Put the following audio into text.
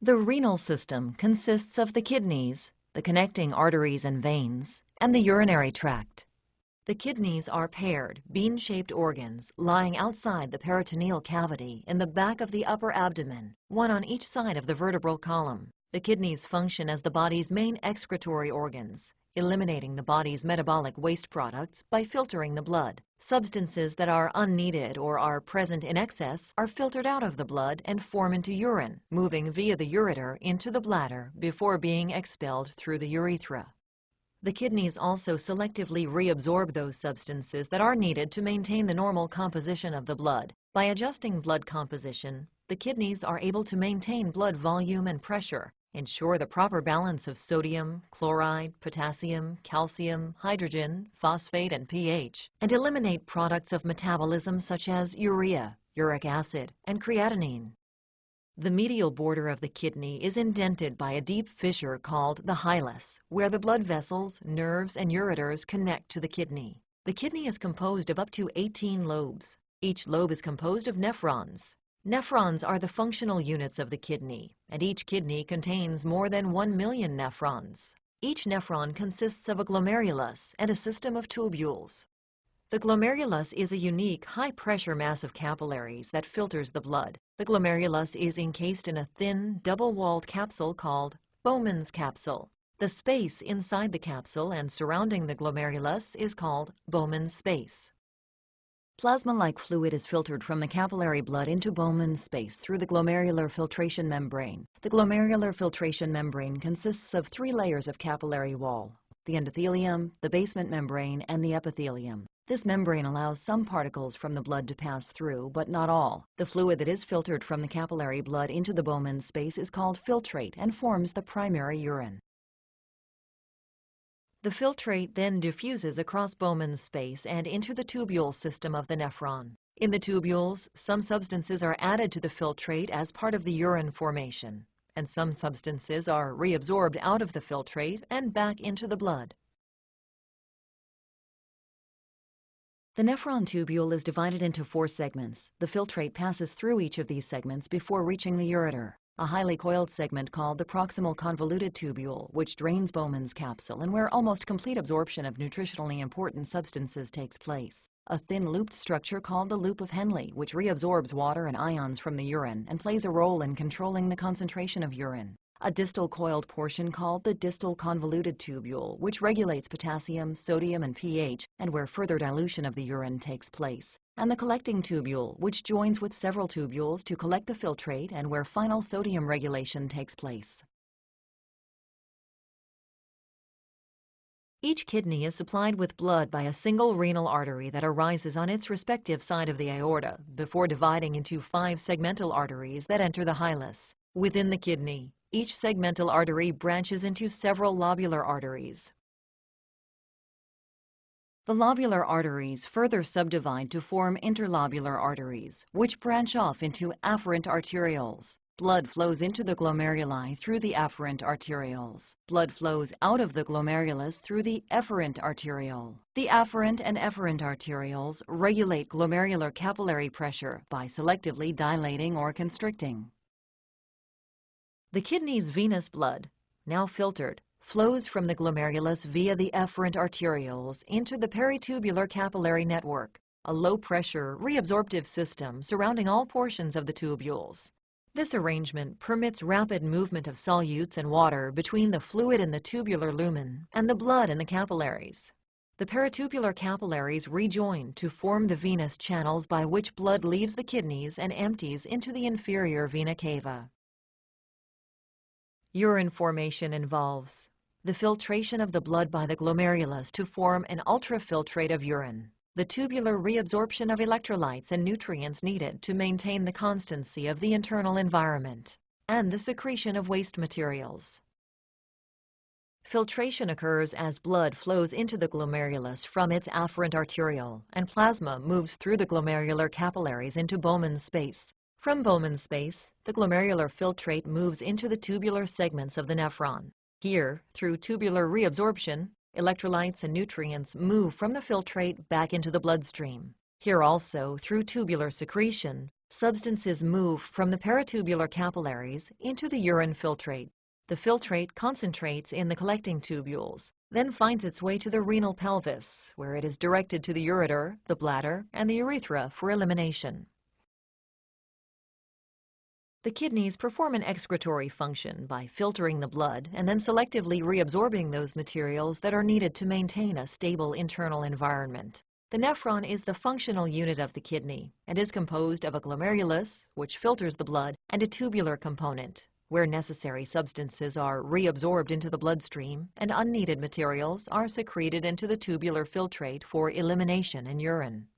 The renal system consists of the kidneys, the connecting arteries and veins, and the urinary tract. The kidneys are paired, bean-shaped organs lying outside the peritoneal cavity in the back of the upper abdomen, one on each side of the vertebral column. The kidneys function as the body's main excretory organs, eliminating the body's metabolic waste products by filtering the blood. Substances that are unneeded or are present in excess are filtered out of the blood and form into urine, moving via the ureter into the bladder before being expelled through the urethra. The kidneys also selectively reabsorb those substances that are needed to maintain the normal composition of the blood. By adjusting blood composition, the kidneys are able to maintain blood volume and pressure, ensure the proper balance of sodium, chloride, potassium, calcium, hydrogen, phosphate, and pH, and eliminate products of metabolism such as urea, uric acid, and creatinine. The medial border of the kidney is indented by a deep fissure called the hilus, where the blood vessels, nerves, and ureters connect to the kidney. The kidney is composed of up to 18 lobes. Each lobe is composed of nephrons. Nephrons are the functional units of the kidney, and each kidney contains more than 1 million nephrons. Each nephron consists of a glomerulus and a system of tubules. The glomerulus is a unique, high-pressure mass of capillaries that filters the blood. The glomerulus is encased in a thin, double-walled capsule called Bowman's capsule. The space inside the capsule and surrounding the glomerulus is called Bowman's space. Plasma-like fluid is filtered from the capillary blood into Bowman's space through the glomerular filtration membrane. The glomerular filtration membrane consists of 3 layers of capillary wall: the endothelium, the basement membrane, and the epithelium. This membrane allows some particles from the blood to pass through, but not all. The fluid that is filtered from the capillary blood into the Bowman's space is called filtrate and forms the primary urine. The filtrate then diffuses across Bowman's space and into the tubule system of the nephron. In the tubules, some substances are added to the filtrate as part of the urine formation, and some substances are reabsorbed out of the filtrate and back into the blood. The nephron tubule is divided into 4 segments. The filtrate passes through each of these segments before reaching the ureter. A highly coiled segment called the proximal convoluted tubule, which drains Bowman's capsule and where almost complete absorption of nutritionally important substances takes place. A thin looped structure called the loop of Henle, which reabsorbs water and ions from the urine and plays a role in controlling the concentration of urine. A distal coiled portion called the distal convoluted tubule, which regulates potassium, sodium, and pH, and where further dilution of the urine takes place. And the collecting tubule, which joins with several tubules to collect the filtrate and where final sodium regulation takes place. Each kidney is supplied with blood by a single renal artery that arises on its respective side of the aorta before dividing into 5 segmental arteries that enter the hilus. Within the kidney, each segmental artery branches into several lobular arteries. The lobular arteries further subdivide to form interlobular arteries, which branch off into afferent arterioles. Blood flows into the glomeruli through the afferent arterioles. Blood flows out of the glomerulus through the efferent arteriole. The afferent and efferent arterioles regulate glomerular capillary pressure by selectively dilating or constricting. The kidney's venous blood, now filtered, flows from the glomerulus via the efferent arterioles into the peritubular capillary network, a low-pressure, reabsorptive system surrounding all portions of the tubules. This arrangement permits rapid movement of solutes and water between the fluid in the tubular lumen and the blood in the capillaries. The peritubular capillaries rejoin to form the venous channels by which blood leaves the kidneys and empties into the inferior vena cava. Urine formation involves the filtration of the blood by the glomerulus to form an ultrafiltrate of urine, the tubular reabsorption of electrolytes and nutrients needed to maintain the constancy of the internal environment, and the secretion of waste materials. Filtration occurs as blood flows into the glomerulus from its afferent arteriole, and plasma moves through the glomerular capillaries into Bowman's space. From Bowman's space, the glomerular filtrate moves into the tubular segments of the nephron. Here, through tubular reabsorption, electrolytes and nutrients move from the filtrate back into the bloodstream. Here also, through tubular secretion, Substances move from the peritubular capillaries into the urine filtrate. The filtrate concentrates in the collecting tubules, then finds its way to the renal pelvis, where it is directed to the ureter, the bladder, and the urethra for elimination. The kidneys perform an excretory function by filtering the blood and then selectively reabsorbing those materials that are needed to maintain a stable internal environment. The nephron is the functional unit of the kidney and is composed of a glomerulus, which filters the blood, and a tubular component, where necessary substances are reabsorbed into the bloodstream and unneeded materials are secreted into the tubular filtrate for elimination in urine.